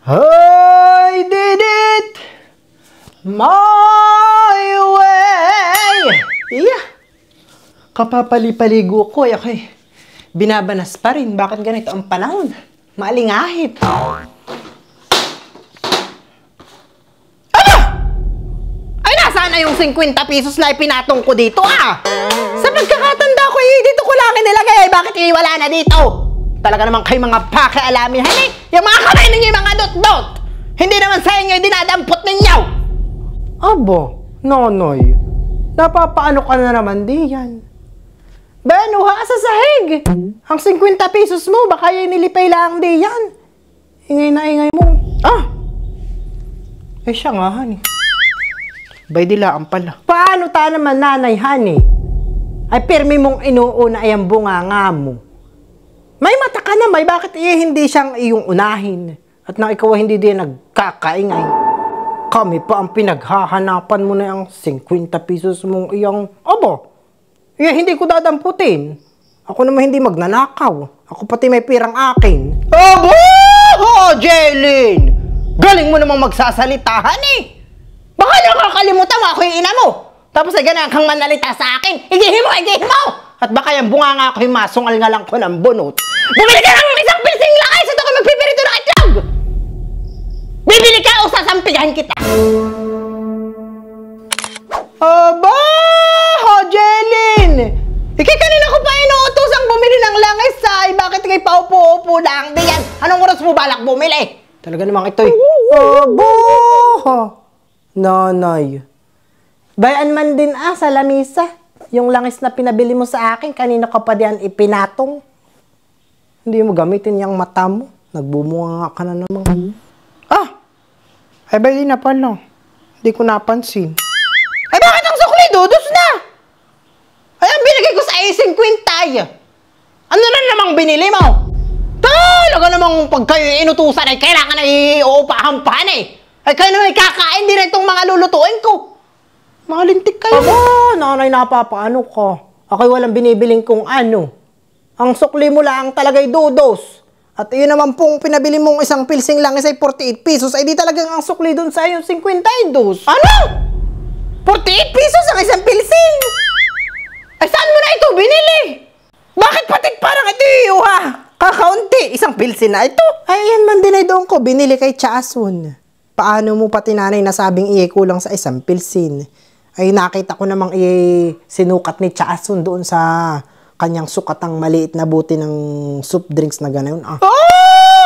I did it my way! Iya! Kapapali-paligo ko, okay. Binabanas pa rin. Bakit ganito ang panahon? Maalingahit. Ano? Ay, nasaan na yung 50 pesos na ipinatong ko dito, ah? Sa pagkakatanda ko, dito ko lang inilagay. Bakit wala na dito? Talaga naman kayo mga pakialamin. Hani, yung mga kamay ninyo, yung mga dot-dot. Hindi naman sa inyo, dinadampot ninyo. Abo, nonoy. Napapaano ka na naman diyan? Banuha sa sahig. Ang 50 pesos mo, baka yung nilipay lang diyan. Ingay na ingay mo. Ah! Eh siya nga, hani. Bay dilaan pala. Paano ta naman, nanay, hani? Ay, pirmi mong inuuna ay ang bunganga mo. May mata ka na, may bakit hindi siyang iyong unahin? At nang ikaw hindi din nagkakaingay. Kami pa ang pinaghahanapan mo na yung 50 pesos mong iyong, abo, hindi ko dadamputin. Ako naman hindi magnanakaw. Ako pati may pirang akin. Abo! Jeline! Galing mo namang magsasalitahan eh! Baka nakakalimutan mo ako yung ina mo! Tapos ay ganyan kang manalita sa akin! Igihin mo! Igihin mo! At baka yung bunga nga ako yung masungal nga lang ko ng bunot. Bumili ka ng isang pilsing lakay! Sa ito ko magpipirito ng itlog! Bibili ka o sasampigahan kita! Aba! Jeline! Ikay kanina ko pa inuutosang bumili ng langis ay bakit ikay paupo-upo lang? Diyan! Anong oras mo balak bumili? Talaga namang ito'y... Aba! Nanay. Bayan man din sa lamisa. Yung langis na pinabili mo sa akin, kanina ka pa diyan ipinatong. Hindi mo gamitin yung mata mo. Nagbumunga ka na naman. Ay bali na pala. Hindi ko napansin. Ay bakit ang sukli dudos na? Ay ang binigay ko sa 50. Ano na namang binili mo? Talaga namang pag kayo inutusan ay kailangan na iuupahan pa eh. Ay kayo naman kakain din itong mga lulutuin ko. Mga lintik kayo. Aba, nanay napapaano ko. Ako'y walang binibiling kung ano. Ang sukli mo lang talaga'y dudos. At yun naman pong pinabili mong isang pilsing lang ay 48 pesos. Ay di talagang ang sukli dun sa yung 52. Ano? 48 pesos ang isang pilsing? Ay saan mo na ito binili? Bakit patit parang ito ha? Kakaunti, isang pilsin na ito. Ay yan man din ay doon ko binili kay Chasun. Paano mo pati nanay nasabing kulang sa isang pilsin? Ay nakita ko namang sinukat ni Chasun doon sa kanyang sukatang maliit na buti ng soup drinks na gano'n.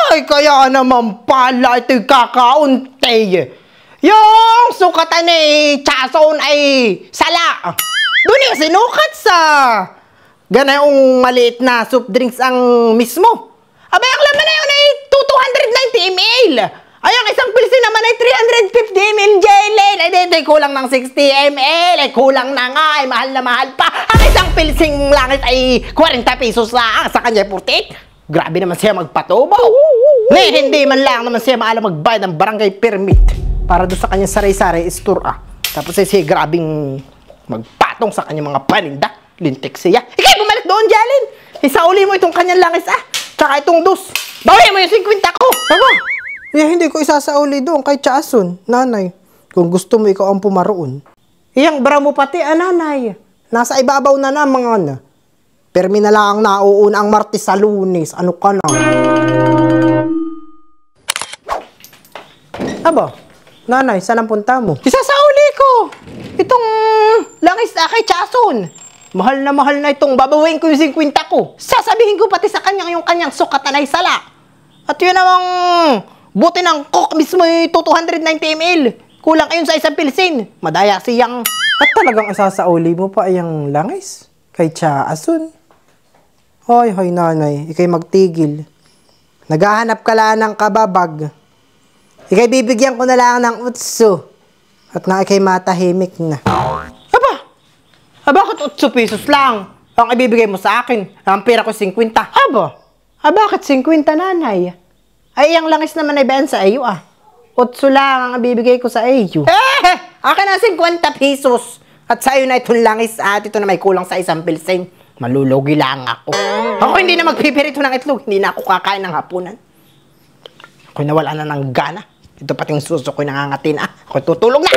Ay, kaya naman pala ito'y kakaunti. Yung sukatan ni Chasun ay sala. Doon yung sinukat sa gano'ng maliit na soup drinks ang mismo. Abay, ang laman na yun ay 290 ml. Ay, ang isang pilsin naman ay 350 ml, Jalen. Ay, dito kulang ng 60 ml. Ay, kulang na nga. Ay, mahal na mahal pa. Ang isang pilsing langit ay 40 pesos lang. Sa kanya 48. Grabe naman siya magpatubaw. Hindi man lang naman siya maalam magbayad ng barangay permit para doon sa kanya saray-saray store. Tapos ay siya grabing magpatong sa kanya mga paninda. Lintik siya. Ikay, bumalik doon, Jalen. Isauli mo itong kanyang langis, tsaka itong dos. Bawi mo yung 50 ko. Aba? Hindi ko isasauli doon kay Chasun, nanay. Kung gusto mo, ikaw ang pumaroon. Iyang bra mo pati, nanay. Nasa ibabaw na mga permi na lang nauuna ang Martes sa Lunes. Ano ka na? Aba, nanay, saan ang punta mo? Isasauli ko. Itong langis kay Chasun. Mahal na itong babawin ko yung 50 ko. Sasabihin ko pati sa kanyang yung kanyang sukatan ay sala. At yun namang buti ng coke mismo yung 290 ml. Kulang ayun sa isang pilsin. Madaya siyang... At talagang asasauli mo pa yung langis? Kay Chasun? Hoy, nanay. Ikay magtigil. Naghahanap ka lang ng kababag. Ikay bibigyan ko na lang ng utso. At na ikay matahimik na. Bakit 8 pesos lang ang ibibigay mo sa akin? Ang pera ko 50. Bakit 50, nanay? Ay, ang langis naman ay bayan sa iyo, 8 lang ang ibibigay ko sa iyo. Akin na 50 pesos. At sa iyo na itong langis at ito na may kulang sa isang pilsing. Malulugi lang ako. Ako hindi na magpipirito ng itlog. Hindi na ako kakain ng hapunan. Ako'y nawala na ng gana. Ito pating suso ko'y nangangati na. Ako'y tutulog na!